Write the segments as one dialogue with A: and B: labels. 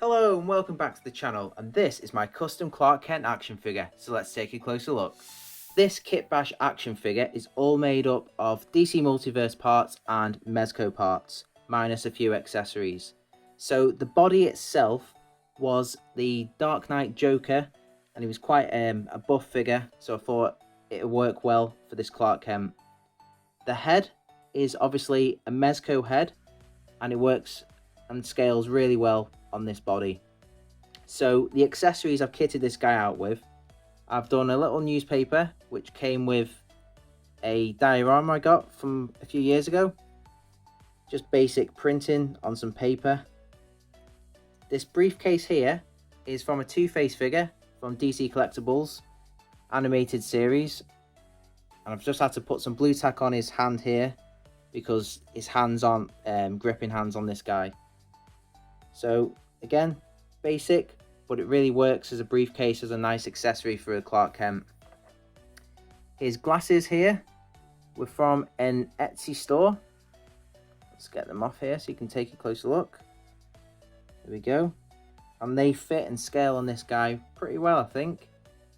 A: Hello and welcome back to the channel, and this is my custom Clark Kent action figure, so let's take a closer look. This KitBash action figure is all made up of DC Multiverse parts and mezco parts, minus a few accessories. So the body itself was the Dark Knight Joker, and he was quite a buff figure, so I thought it would work well for this Clark Kent. The head is obviously a mezco head, and it works and scales really well on this body. So the accessories I've kitted this guy out with, I've done a little newspaper which came with a diorama I got from a few years ago, just basic printing on some paper. This briefcase here is from a Two-Face figure from DC Collectibles animated series, and I've just had to put some blue tack on his hand here because his hands aren't gripping hands on this guy. So again, basic, but it really works as a briefcase, as a nice accessory for a Clark Kent. His glasses here were from an Etsy store. Let's get them off here so you can take a closer look. There we go. And they fit and scale on this guy pretty well, I think.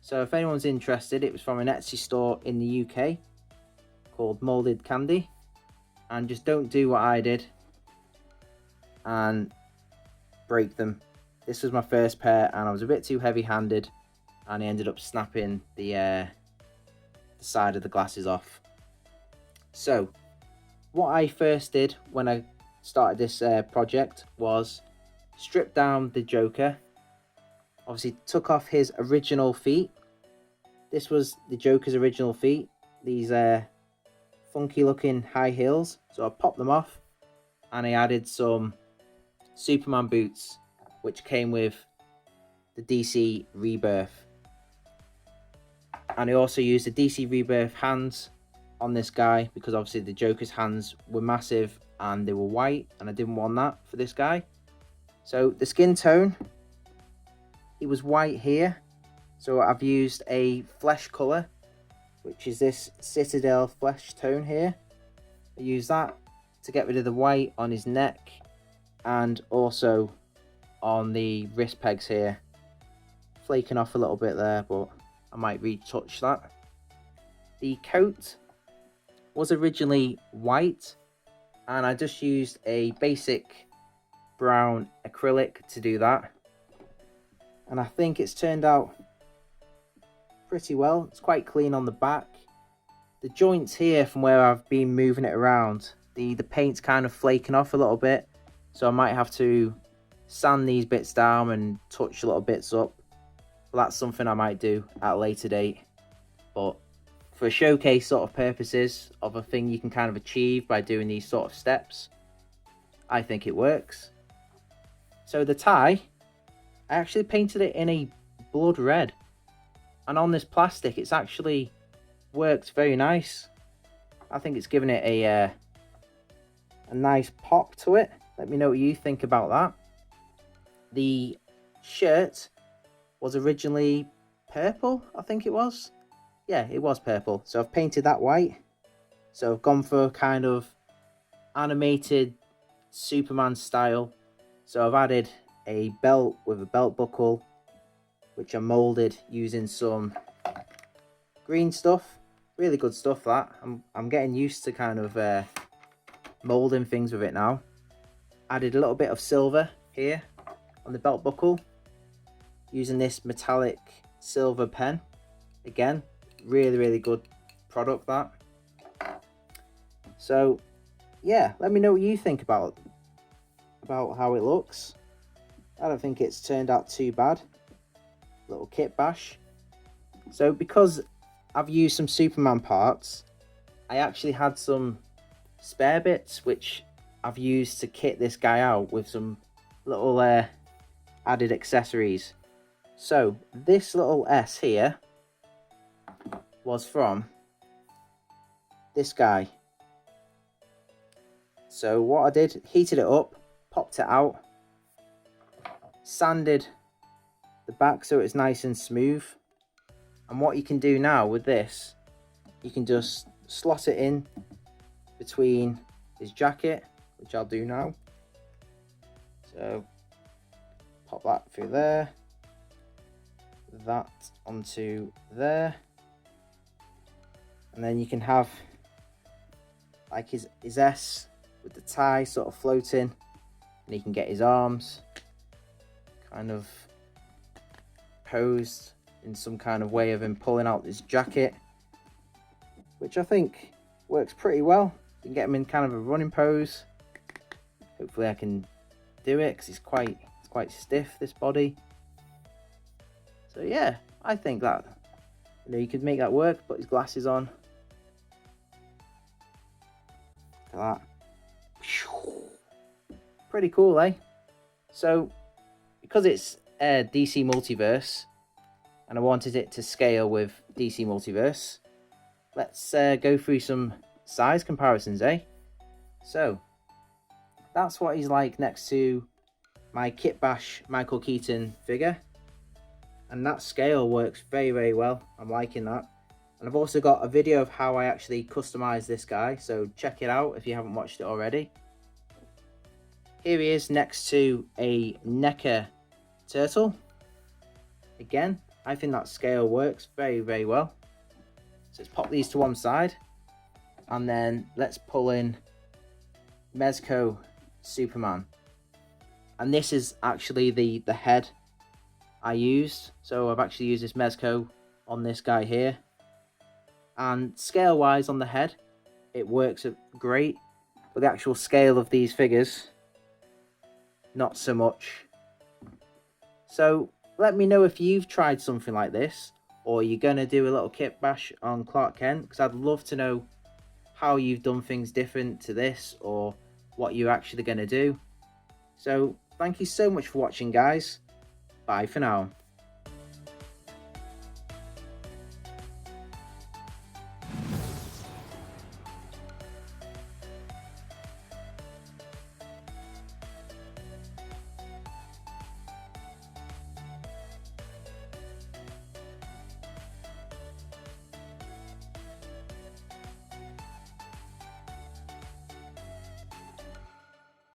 A: So if anyone's interested, it was from an Etsy store in the UK called Molded Candy. And just don't do what I did and break them. This was my first pair and I was a bit too heavy-handed, and I ended up snapping the side of the glasses off. So what I first did when I started this project was strip down the Joker. Obviously took off his original feet. This was the Joker's original feet, these funky looking high heels. So I popped them off and I added some Superman boots which came with the DC Rebirth, and I also used the DC Rebirth hands on this guy because obviously the Joker's hands were massive and they were white, and I didn't want that for this guy. So the skin tone, it was white here, so I've used a flesh color, which is this Citadel flesh tone here. I use that to get rid of the white on his neck and also on the wrist pegs here. Flaking off a little bit there, but I might retouch that. The coat was originally white and I just used a basic brown acrylic to do that, and I think it's turned out pretty well. It's quite clean on the back. The joints here, from where I've been moving it around, the paint's kind of flaking off a little bit, so I might have to sand these bits down and touch little bits up. Well, that's something I might do at a later date, but for showcase sort of purposes of a thing you can kind of achieve by doing these sort of steps, I think it works. So the tie, I actually painted it in a blood red, and on this plastic it's actually worked very nice. I think it's given it a nice pop to it. Let me know what you think about that. The shirt was originally purple, I think it was. Yeah, it was purple. So I've painted that white. So I've gone for kind of animated Superman style. So I've added a belt with a belt buckle, which I molded using some green stuff. Really good stuff that. I'm getting used to kind of molding things with it now. Added a little bit of silver here on the belt buckle using this metallic silver pen. Again, really good product that. So yeah, let me know what you think about how it looks. I don't think it's turned out too bad. Little kit bash. So because I've used some Superman parts, I actually had some spare bits which I've used to kit this guy out with some little added accessories. So this little S here was from this guy. So what I did, heated it up, popped it out, sanded the back so it's nice and smooth. And what you can do now with this, you can just slot it in between his jacket, which I'll do now. So pop that through there, that onto there, and then you can have like his S with the tie sort of floating, and he can get his arms kind of posed in some kind of way of him pulling out this jacket, which I think works pretty well. You can get him in kind of a running pose. Hopefully I can do it because it's quite stiff, this body. So yeah, I think that, you know, you could make that work. Put his glasses on. Look at that. Pretty cool, eh? So because it's DC Multiverse and I wanted it to scale with DC Multiverse, let's go through some size comparisons, eh? So that's what he's like next to my KitBash Michael Keaton figure, and that scale works very, very well. I'm liking that. And I've also got a video of how I actually customize this guy, so check it out if you haven't watched it already. Here he is next to a NECA turtle. Again, I think that scale works very, very well. So let's pop these to one side, and then let's pull in Mezco Superman. And this is actually the head I used. So I've actually used this Mezco on this guy here. And scale wise on the head, it works great. But the actual scale of these figures, not so much. So let me know if you've tried something like this, or you're going to do a little kit bash on Clark Kent, because I'd love to know how you've done things different to this, or what you're actually going to do. So thank you so much for watching, guys. Bye for now.